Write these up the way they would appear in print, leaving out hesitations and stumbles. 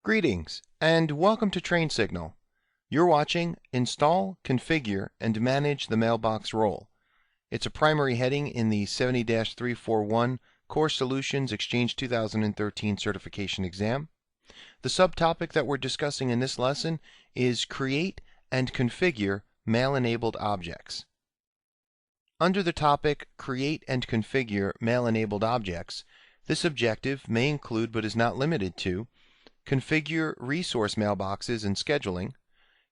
Greetings, and welcome to Train Signal. You're watching Install, Configure, and Manage the Mailbox Role. It's a primary heading in the 70-341 Core Solutions Exchange 2013 Certification Exam. The subtopic that we're discussing in this lesson is Create and Configure Mail-Enabled Objects. Under the topic Create and Configure Mail-Enabled Objects, this objective may include, but is not limited to, configure resource mailboxes and scheduling,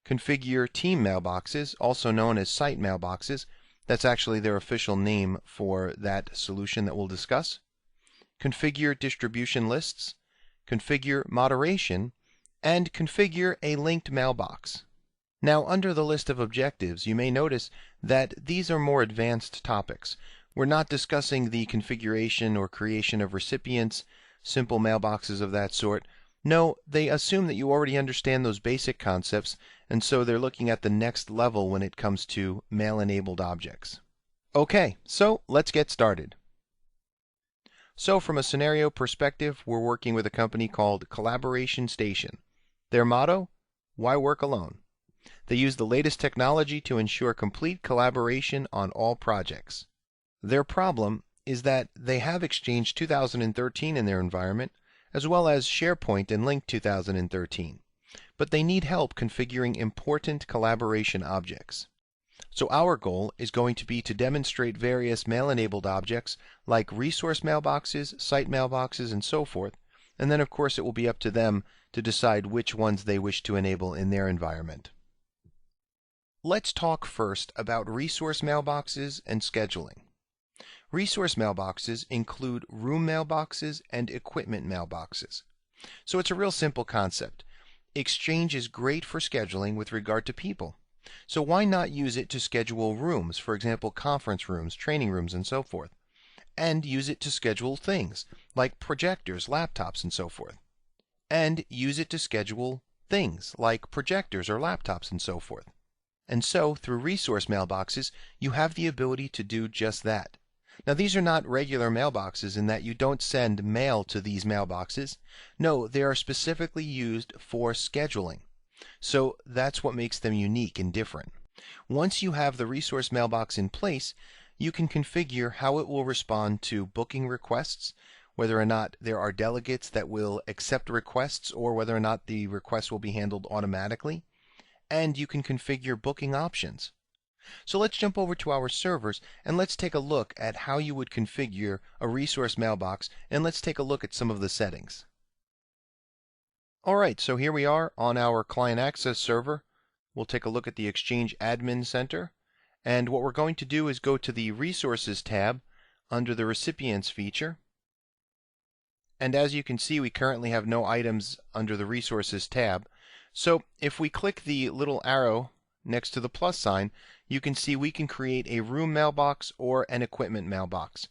configure team mailboxes, also known as site mailboxes. That's actually their official name for that solution that we'll discuss. Configure distribution lists, configure moderation, and configure a linked mailbox. Now, under the list of objectives, you may notice that these are more advanced topics. We're not discussing the configuration or creation of recipients, simple mailboxes of that sort. No, they assume that you already understand those basic concepts, and so they're looking at the next level when it comes to mail-enabled objects. Okay, so let's get started. So from a scenario perspective, we're working with a company called Collaboration Station. Their motto, why work alone? They use the latest technology to ensure complete collaboration on all projects. Their problem is that they have Exchange 2013 in their environment, as well as SharePoint and Lync 2013, but they need help configuring important collaboration objects. So our goal is going to be to demonstrate various mail-enabled objects like resource mailboxes, site mailboxes, and so forth, and then of course it will be up to them to decide which ones they wish to enable in their environment. Let's talk first about resource mailboxes and scheduling. Resource mailboxes include room mailboxes and equipment mailboxes. So it's a real simple concept. Exchange is great for scheduling with regard to people. So why not use it to schedule rooms, for example, conference rooms, training rooms, and so forth, and use it to schedule things like projectors, laptops, and so forth, and use it to schedule things like projectors or laptops and so forth. And so, through resource mailboxes, you have the ability to do just that. Now, these are not regular mailboxes in that you don't send mail to these mailboxes. No, they are specifically used for scheduling. So that's what makes them unique and different. Once you have the resource mailbox in place, you can configure how it will respond to booking requests, whether or not there are delegates that will accept requests or whether or not the request will be handled automatically. And you can configure booking options. So let's jump over to our servers and let's take a look at how you would configure a resource mailbox, and let's take a look at some of the settings. Alright, so here we are on our client access server. We'll take a look at the Exchange Admin Center, and what we're going to do is go to the Resources tab under the Recipients feature. And as you can see, we currently have no items under the Resources tab. So if we click the little arrow next to the plus sign, you can see we can create a room mailbox or an equipment mailbox.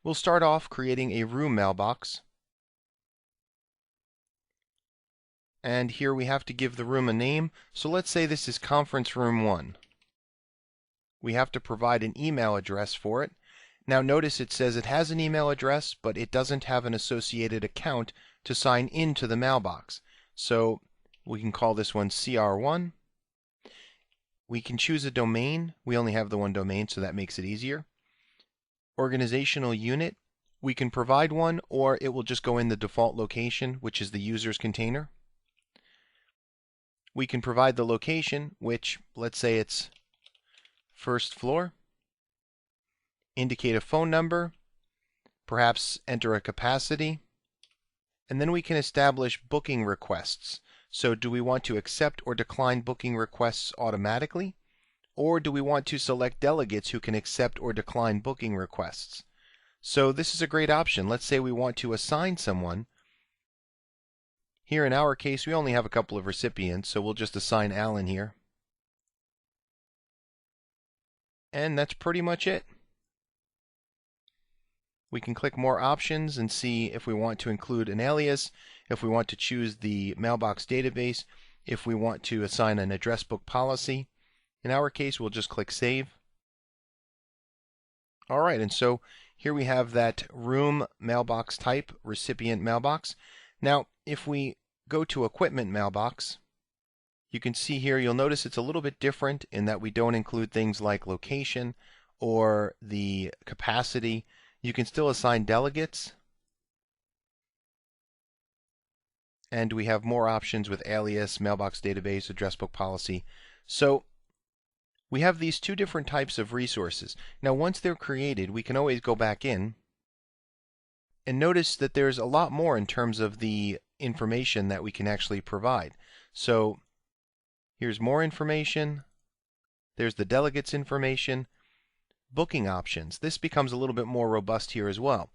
We'll start off creating a room mailbox. And here we have to give the room a name. So let's say this is Conference Room 1. We have to provide an email address for it. Now notice it says it has an email address, but it doesn't have an associated account to sign into the mailbox. So we can call this one CR1. We can choose a domain. We only have the one domain, so that makes it easier. Organizational unit. We can provide one, or it will just go in the default location, which is the user's container. We can provide the location, which, let's say it's first floor. Indicate a phone number. Perhaps enter a capacity. And then we can establish booking requests. So do we want to accept or decline booking requests automatically? Or do we want to select delegates who can accept or decline booking requests? So this is a great option. Let's say we want to assign someone. Here in our case, we only have a couple of recipients, so we'll just assign Alan here. And that's pretty much it. We can click more options and see if we want to include an alias, if we want to choose the mailbox database, if we want to assign an address book policy. In our case, we'll just click Save. Alright, and so here we have that room mailbox type, recipient mailbox. Now, if we go to Equipment Mailbox, you can see here, you'll notice it's a little bit different in that we don't include things like location or the capacity. You can still assign delegates, and we have more options with alias, mailbox database, address book policy. So we have these two different types of resources. Now once they're created, we can always go back in and notice that there's a lot more in terms of the information that we can actually provide. So here's more information. There's the delegates information. Booking options. This becomes a little bit more robust here as well.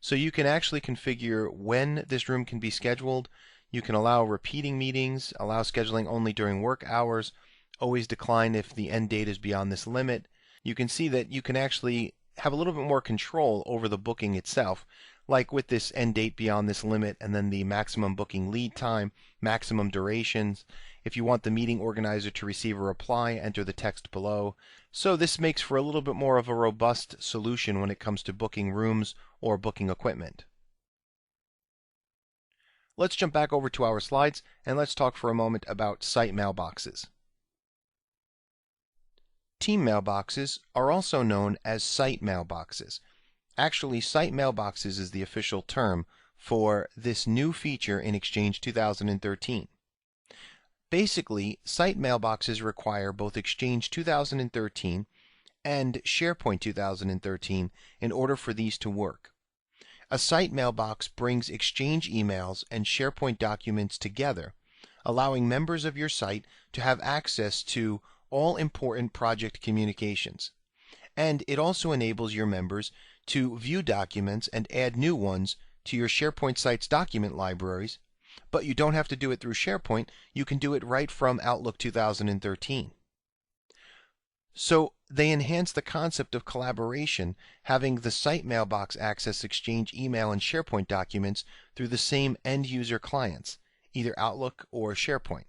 So you can actually configure when this room can be scheduled. You can allow repeating meetings, allow scheduling only during work hours, always decline if the end date is beyond this limit. You can see that you can actually have a little bit more control over the booking itself, like with this end date beyond this limit, and then the maximum booking lead time, maximum durations. If you want the meeting organizer to receive a reply, enter the text below. So this makes for a little bit more of a robust solution when it comes to booking rooms or booking equipment. Let's jump back over to our slides and let's talk for a moment about site mailboxes. Team mailboxes are also known as site mailboxes. Actually, site mailboxes is the official term for this new feature in Exchange 2013. Basically, site mailboxes require both Exchange 2013 and SharePoint 2013 in order for these to work. A site mailbox brings Exchange emails and SharePoint documents together, allowing members of your site to have access to all important project communications. And it also enables your members to view documents and add new ones to your SharePoint site's document libraries, but you don't have to do it through SharePoint. You can do it right from Outlook 2013. So they enhance the concept of collaboration, having the site mailbox access Exchange email and SharePoint documents through the same end-user clients, either Outlook or SharePoint.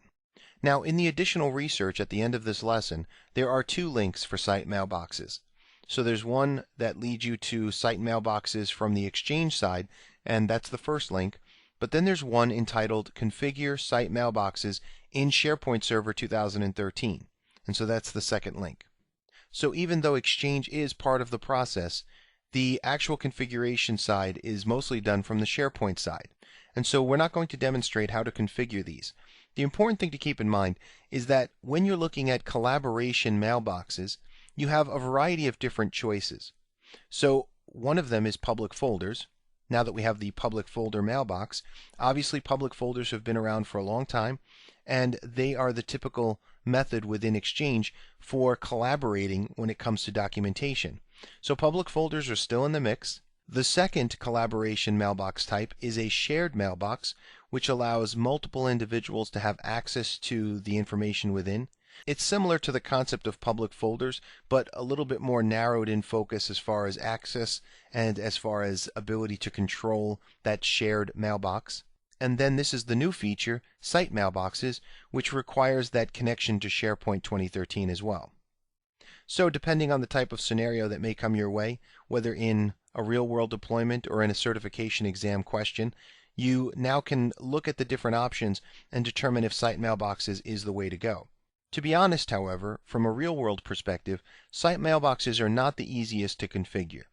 Now, in the additional research at the end of this lesson, there are two links for site mailboxes. So there's one that leads you to site mailboxes from the Exchange side, and that's the first link. But then there's one entitled Configure Site Mailboxes in SharePoint Server 2013. And so that's the second link. So even though Exchange is part of the process, the actual configuration side is mostly done from the SharePoint side. And so we're not going to demonstrate how to configure these. The important thing to keep in mind is that when you're looking at collaboration mailboxes, you have a variety of different choices. So one of them is public folders. Now that we have the public folder mailbox, obviously public folders have been around for a long time, and they are the typical method within Exchange for collaborating when it comes to documentation. So public folders are still in the mix. The second collaboration mailbox type is a shared mailbox, which allows multiple individuals to have access to the information within. It's similar to the concept of public folders, but a little bit more narrowed in focus as far as access and as far as ability to control that shared mailbox. And then this is the new feature, site mailboxes, which requires that connection to SharePoint 2013 as well. So depending on the type of scenario that may come your way, whether in a real-world deployment or in a certification exam question, you now can look at the different options and determine if site mailboxes is the way to go. To be honest, however, from a real-world perspective, site mailboxes are not the easiest to configure.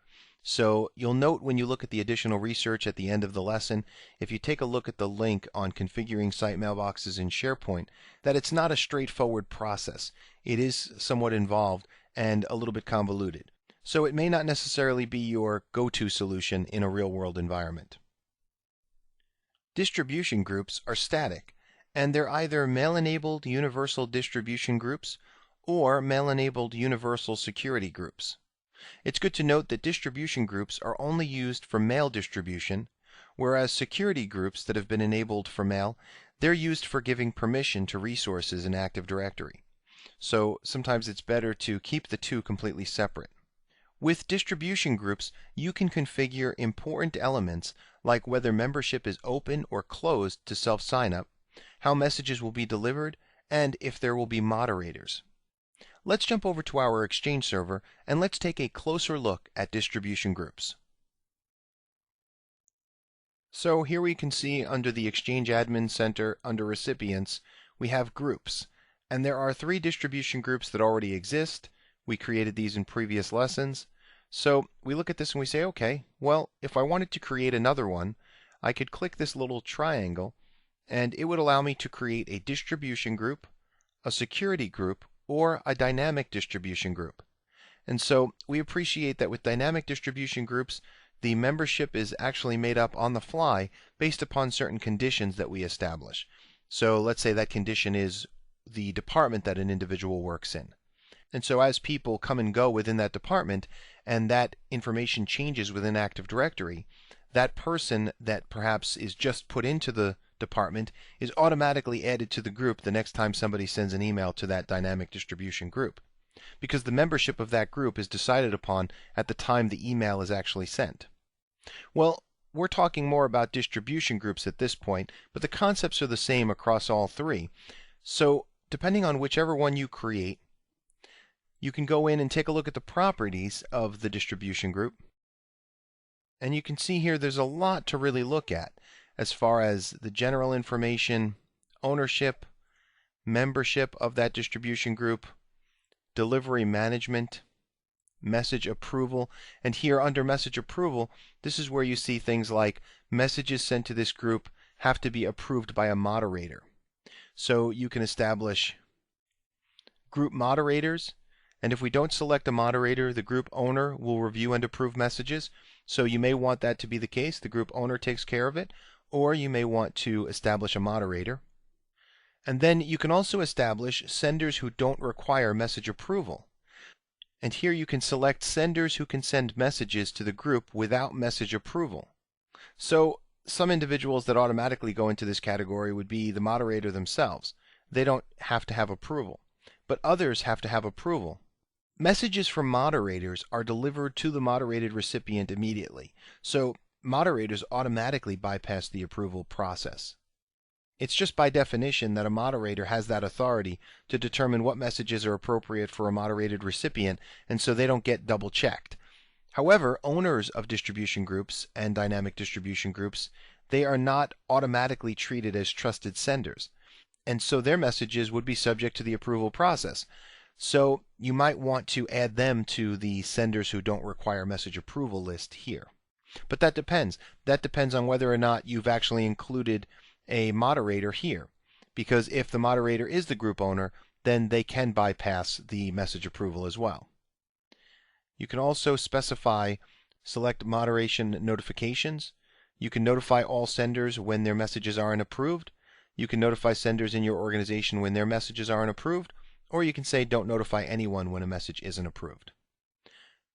So you'll note when you look at the additional research at the end of the lesson, if you take a look at the link on configuring site mailboxes in SharePoint, that it's not a straightforward process. It is somewhat involved and a little bit convoluted. So it may not necessarily be your go-to solution in a real-world environment. Distribution groups are static, and they're either mail-enabled universal distribution groups or mail-enabled universal security groups. It's good to note that distribution groups are only used for mail distribution, whereas security groups that have been enabled for mail, they're used for giving permission to resources in Active Directory. So sometimes it's better to keep the two completely separate. With distribution groups, you can configure important elements like whether membership is open or closed to self-sign-up, how messages will be delivered, and if there will be moderators. Let's jump over to our Exchange server and let's take a closer look at distribution groups. So here we can see under the Exchange Admin Center, under Recipients, we have groups. And there are 3 distribution groups that already exist. We created these in previous lessons. So we look at this and we say, okay, well, if I wanted to create another one, I could click this little triangle, and it would allow me to create a distribution group, a security group, or a dynamic distribution group. And so we appreciate that with dynamic distribution groups, the membership is actually made up on the fly based upon certain conditions that we establish. So let's say that condition is the department that an individual works in. And so as people come and go within that department and that information changes within Active Directory, that person that perhaps is just put into the department is automatically added to the group the next time somebody sends an email to that dynamic distribution group, because the membership of that group is decided upon at the time the email is actually sent. Well, we're talking more about distribution groups at this point, but the concepts are the same across all 3. So depending on whichever one you create, you can go in and take a look at the properties of the distribution group. And you can see here there's a lot to really look at as far as the general information, ownership, membership of that distribution group, delivery management, message approval. And here under message approval, this is where you see things like messages sent to this group have to be approved by a moderator. So you can establish group moderators, and if we don't select a moderator, the group owner will review and approve messages. So you may want that to be the case. The group owner takes care of it, or you may want to establish a moderator. And then you can also establish senders who don't require message approval. And here you can select senders who can send messages to the group without message approval. So some individuals that automatically go into this category would be the moderator themselves. They don't have to have approval, but others have to have approval. Messages from moderators are delivered to the moderated recipient immediately, so moderators automatically bypass the approval process. It's just by definition that a moderator has that authority to determine what messages are appropriate for a moderated recipient, and so they don't get double checked. However, owners of distribution groups and dynamic distribution groups, they are not automatically treated as trusted senders, and so their messages would be subject to the approval process. So you might want to add them to the senders who don't require message approval list here. But that depends. That depends on whether or not you've actually included a moderator here, because if the moderator is the group owner, then they can bypass the message approval as well. You can also specify select moderation notifications. You can notify all senders when their messages aren't approved. You can notify senders in your organization when their messages aren't approved, or you can say don't notify anyone when a message isn't approved.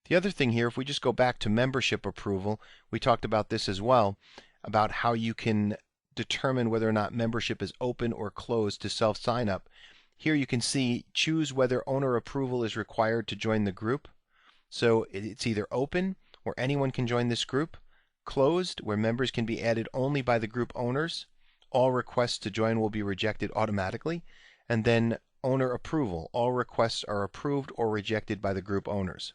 The other thing here, if we just go back to membership approval, we talked about this as well, about how you can determine whether or not membership is open or closed to self-sign up. Here you can see choose whether owner approval is required to join the group. So it's either open, where anyone can join this group, closed, where members can be added only by the group owners. All requests to join will be rejected automatically, and then owner approval. All requests are approved or rejected by the group owners.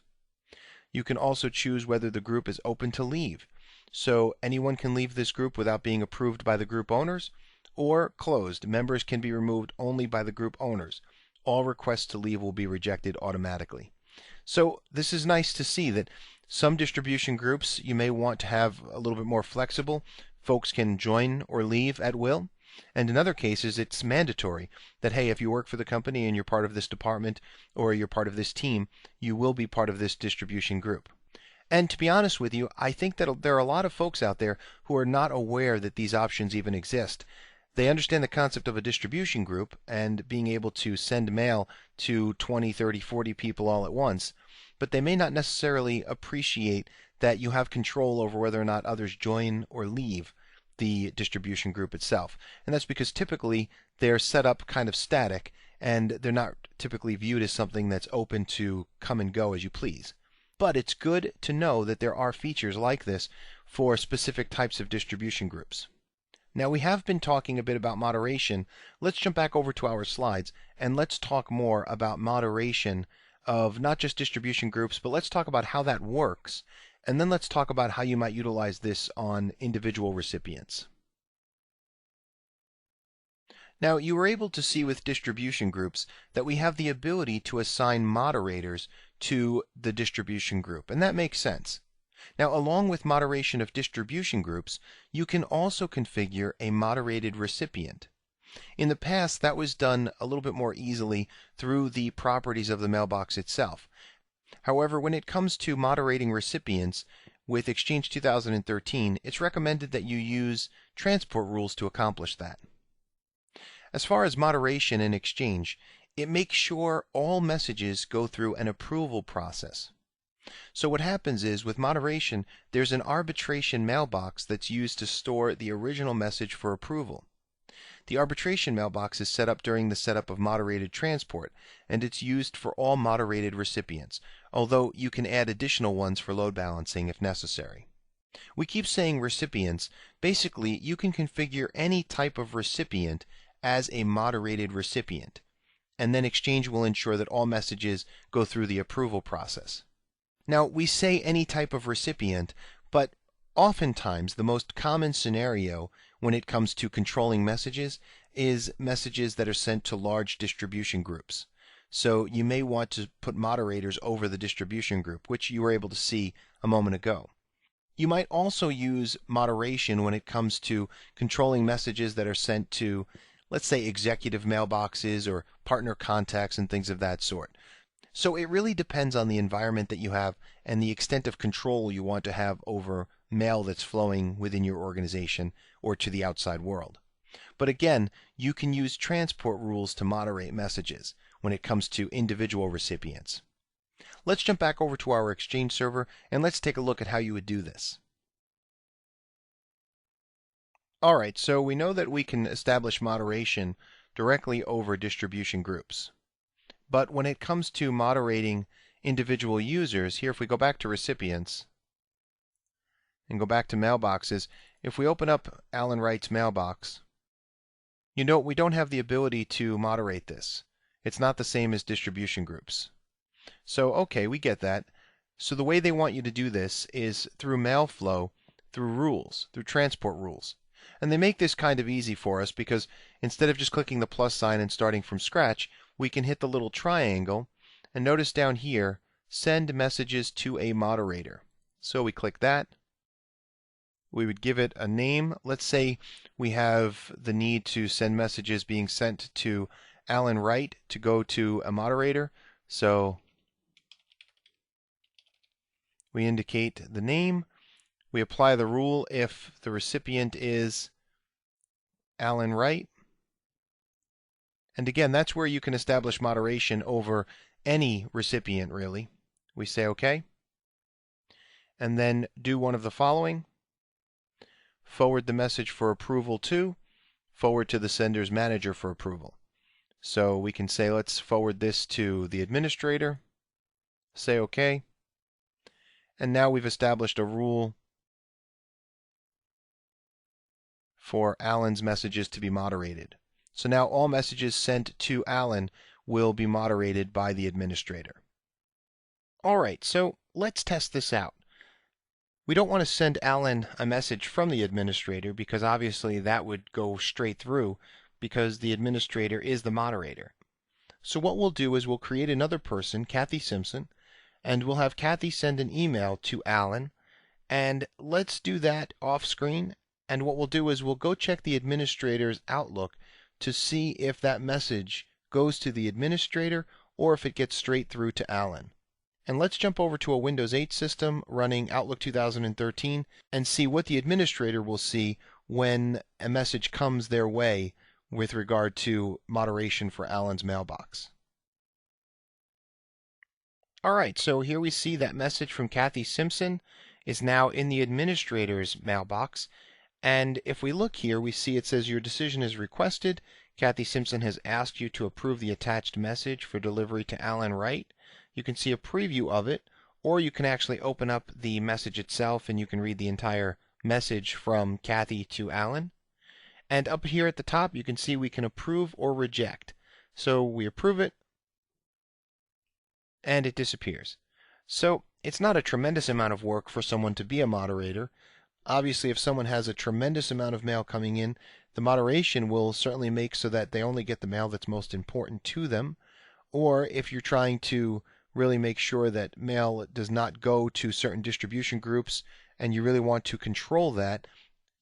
You can also choose whether the group is open to leave. So anyone can leave this group without being approved by the group owners, or closed. Members can be removed only by the group owners. All requests to leave will be rejected automatically. So this is nice to see that some distribution groups you may want to have a little bit more flexible. Folks can join or leave at will. And in other cases, it's mandatory that, hey, if you work for the company and you're part of this department or you're part of this team, you will be part of this distribution group. And to be honest with you, I think that there are a lot of folks out there who are not aware that these options even exist. They understand the concept of a distribution group and being able to send mail to 20, 30, 40 people all at once, but they may not necessarily appreciate that you have control over whether or not others join or leave the distribution group itself. And that's because typically they're set up kind of static, and they're not typically viewed as something that's open to come and go as you please. But it's good to know that there are features like this for specific types of distribution groups. Now, we have been talking a bit about moderation. Let's jump back over to our slides and let's talk more about moderation of not just distribution groups, but let's talk about how that works And then let's talk about how you might utilize this on individual recipients. Now, you were able to see with distribution groups that we have the ability to assign moderators to the distribution group, and that makes sense. Now, along with moderation of distribution groups, you can also configure a moderated recipient. In the past, that was done a little bit more easily through the properties of the mailbox itself. However, when it comes to moderating recipients with Exchange 2013, it's recommended that you use transport rules to accomplish that. As far as moderation in Exchange, it makes sure all messages go through an approval process. So what happens is, with moderation, there's an arbitration mailbox that's used to store the original message for approval. The arbitration mailbox is set up during the setup of moderated transport, and it's used for all moderated recipients, although you can add additional ones for load balancing if necessary. We keep saying recipients. Basically, you can configure any type of recipient as a moderated recipient, and then Exchange will ensure that all messages go through the approval process. Now, we say any type of recipient, but oftentimes the most common scenario when it comes to controlling messages is messages that are sent to large distribution groups. So you may want to put moderators over the distribution group, which you were able to see a moment ago. You might also use moderation when it comes to controlling messages that are sent to, let's say, executive mailboxes or partner contacts and things of that sort. So it really depends on the environment that you have and the extent of control you want to have over mail that's flowing within your organization or to the outside world. But again, you can use transport rules to moderate messages when it comes to individual recipients. Let's jump back over to our Exchange server and let's take a look at how you would do this. Alright, so we know that we can establish moderation directly over distribution groups. But when it comes to moderating individual users, here if we go back to recipients and go back to mailboxes, if we open up Alan Wright's mailbox, you note we don't have the ability to moderate this. It's not the same as distribution groups. So, okay, we get that. So the way they want you to do this is through mail flow, through rules, through transport rules. And they make this kind of easy for us because instead of just clicking the plus sign and starting from scratch, we can hit the little triangle and notice down here, send messages to a moderator. So we click that. We would give it a name. Let's say we have the need to send messages being sent to Alan Wright to go to a moderator. So we indicate the name. We apply the rule if the recipient is Alan Wright. And again, that's where you can establish moderation over any recipient, really. We say OK. And then do one of the following. Forward the message for approval to, forward to the sender's manager for approval. So we can say, let's forward this to the administrator. Say OK. And now we've established a rule for Alan's messages to be moderated. So now all messages sent to Alan will be moderated by the administrator. Alright, so let's test this out. We don't want to send Alan a message from the administrator because obviously that would go straight through because the administrator is the moderator. So what we'll do is we'll create another person, Kathy Simpson, and we'll have Kathy send an email to Alan, and let's do that off screen. And what we'll do is we'll go check the administrator's Outlook to see if that message goes to the administrator or if it gets straight through to Alan. And let's jump over to a Windows 8 system running Outlook 2013 and see what the administrator will see when a message comes their way with regard to moderation for Alan's mailbox. Alright, so here we see that message from Kathy Simpson is now in the administrator's mailbox. And if we look here, we see it says your decision is requested. Kathy Simpson has asked you to approve the attached message for delivery to Alan Wright. You can see a preview of it, or you can actually open up the message itself and you can read the entire message from Kathy to Alan. And up here at the top, you can see we can approve or reject. So we approve it, and it disappears. So It's not a tremendous amount of work for someone to be a moderator. Obviously, if someone has a tremendous amount of mail coming in, the moderation will certainly make so that they only get the mail that's most important to them. Or if you're trying to really make sure that mail does not go to certain distribution groups and you really want to control that,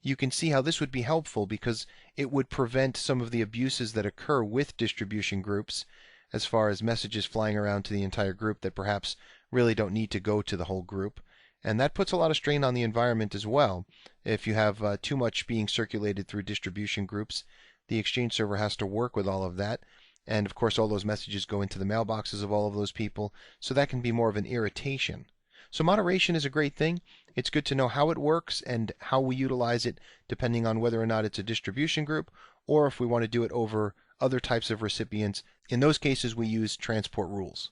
you can see how this would be helpful because it would prevent some of the abuses that occur with distribution groups as far as messages flying around to the entire group that perhaps really don't need to go to the whole group. And that puts a lot of strain on the environment as well. If you have too much being circulated through distribution groups, the Exchange server has to work with all of that. And of course, all those messages go into the mailboxes of all of those people, so that can be more of an irritation. So moderation is a great thing. It's good to know how it works and how we utilize it depending on whether or not it's a distribution group or if we want to do it over other types of recipients. In those cases, we use transport rules.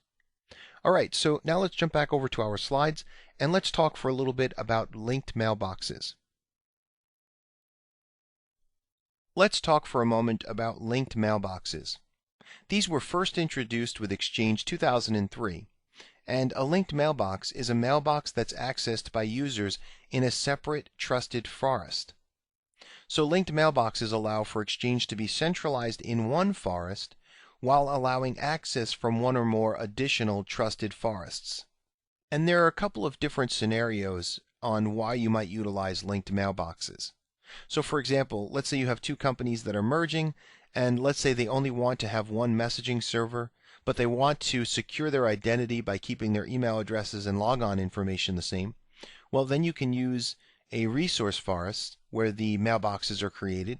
All right, so now let's jump back over to our slides and let's talk for a little bit about linked mailboxes. Let's talk for a moment about linked mailboxes. These were first introduced with Exchange 2003, and a linked mailbox is a mailbox that's accessed by users in a separate trusted forest. So linked mailboxes allow for Exchange to be centralized in one forest while allowing access from one or more additional trusted forests. And there are a couple of different scenarios on why you might utilize linked mailboxes. So for example, let's say you have two companies that are merging, and let's say they only want to have one messaging server, but they want to secure their identity by keeping their email addresses and logon information the same. Well, then you can use a resource forest where the mailboxes are created,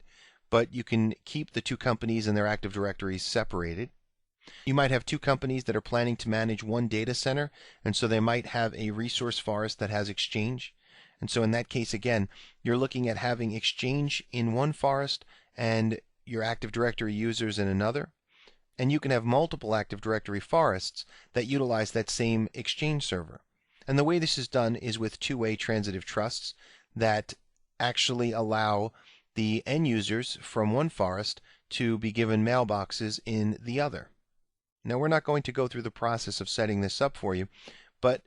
but you can keep the two companies and their Active Directories separated. You might have two companies that are planning to manage one data center, and so they might have a resource forest that has Exchange. And so in that case, again, you're looking at having Exchange in one forest and your Active Directory users in another. And you can have multiple Active Directory forests that utilize that same Exchange server. And the way this is done is with two-way transitive trusts that actually allow the end users from one forest to be given mailboxes in the other. Now, we're not going to go through the process of setting this up for you, but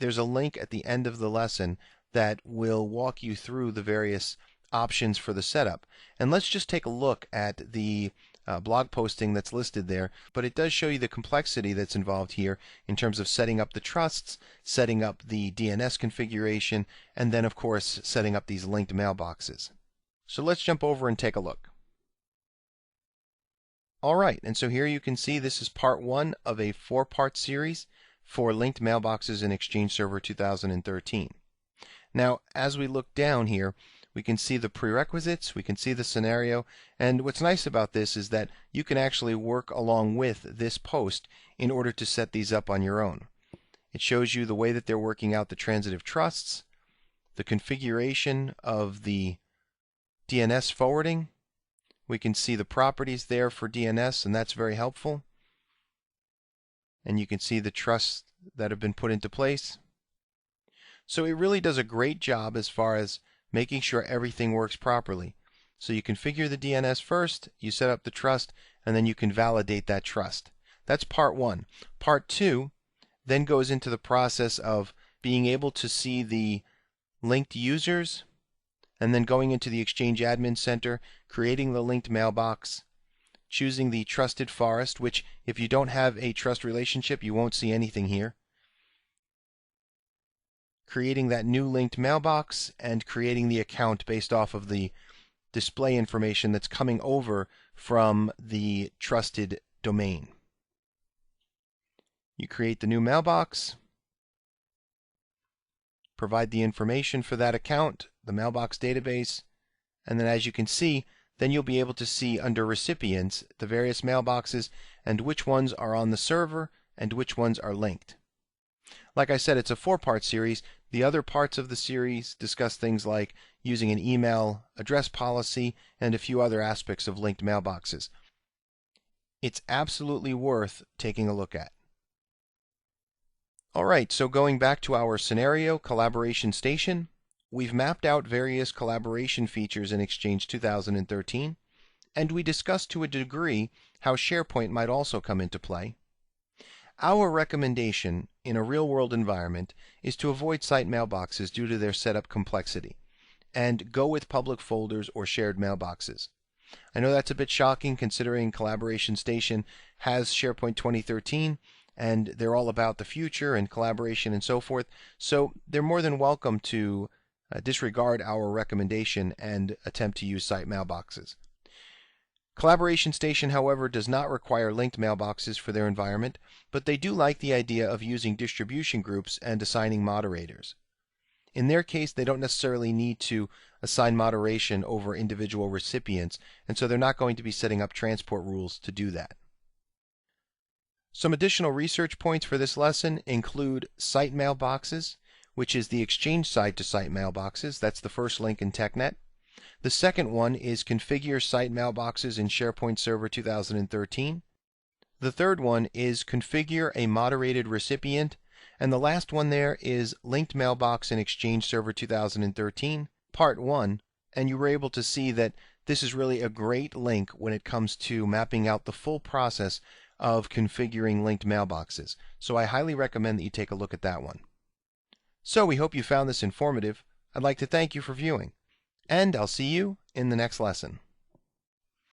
there's a link at the end of the lesson that will walk you through the various options for the setup. And let's just take a look at the blog posting that's listed there, but it does show you the complexity that's involved here in terms of setting up the trusts, setting up the DNS configuration, and then of course setting up these linked mailboxes. So let's jump over and take a look. Alright, and so here you can see this is part one of a four-part series for linked mailboxes in Exchange Server 2013. Now, as we look down here, we can see the prerequisites, we can see the scenario, and what's nice about this is that you can actually work along with this post in order to set these up on your own. It shows you the way that they're working out the transitive trusts, the configuration of the DNS forwarding. We can see the properties there for DNS, and that's very helpful. And you can see the trusts that have been put into place. So it really does a great job as far as making sure everything works properly. So you configure the DNS first, you set up the trust, and then you can validate that trust. That's part one. Part two then goes into the process of being able to see the linked users, and then going into the Exchange Admin Center, creating the linked mailbox, choosing the trusted forest, which if you don't have a trust relationship, you won't see anything here. Creating that new linked mailbox and creating the account based off of the display information that's coming over from the trusted domain. You create the new mailbox, provide the information for that account, the mailbox database, and then as you can see, then you'll be able to see under recipients the various mailboxes and which ones are on the server and which ones are linked. Like I said, it's a four-part series. The other parts of the series discuss things like using an email address policy and a few other aspects of linked mailboxes. It's absolutely worth taking a look at. Alright, so going back to our scenario, Collaboration Station, we've mapped out various collaboration features in Exchange 2013, and we discussed to a degree how SharePoint might also come into play. Our recommendation in a real-world environment is to avoid site mailboxes due to their setup complexity, and go with public folders or shared mailboxes. I know that's a bit shocking considering Collaboration Station has SharePoint 2013 and they're all about the future and collaboration and so forth, so they're more than welcome to disregard our recommendation and attempt to use site mailboxes. Collaboration Station, however, does not require linked mailboxes for their environment, but they do like the idea of using distribution groups and assigning moderators. In their case, they don't necessarily need to assign moderation over individual recipients, and so they're not going to be setting up transport rules to do that. Some additional research points for this lesson include site mailboxes, which is the exchange side to site mailboxes. That's the first link in TechNet. The second one is configure site mailboxes in SharePoint Server 2013. The third one is configure a moderated recipient. And the last one there is linked mailbox in Exchange Server 2013, Part 1. And you were able to see that this is really a great link when it comes to mapping out the full process of configuring linked mailboxes. So I highly recommend that you take a look at that one. So we hope you found this informative. I'd like to thank you for viewing, and I'll see you in the next lesson.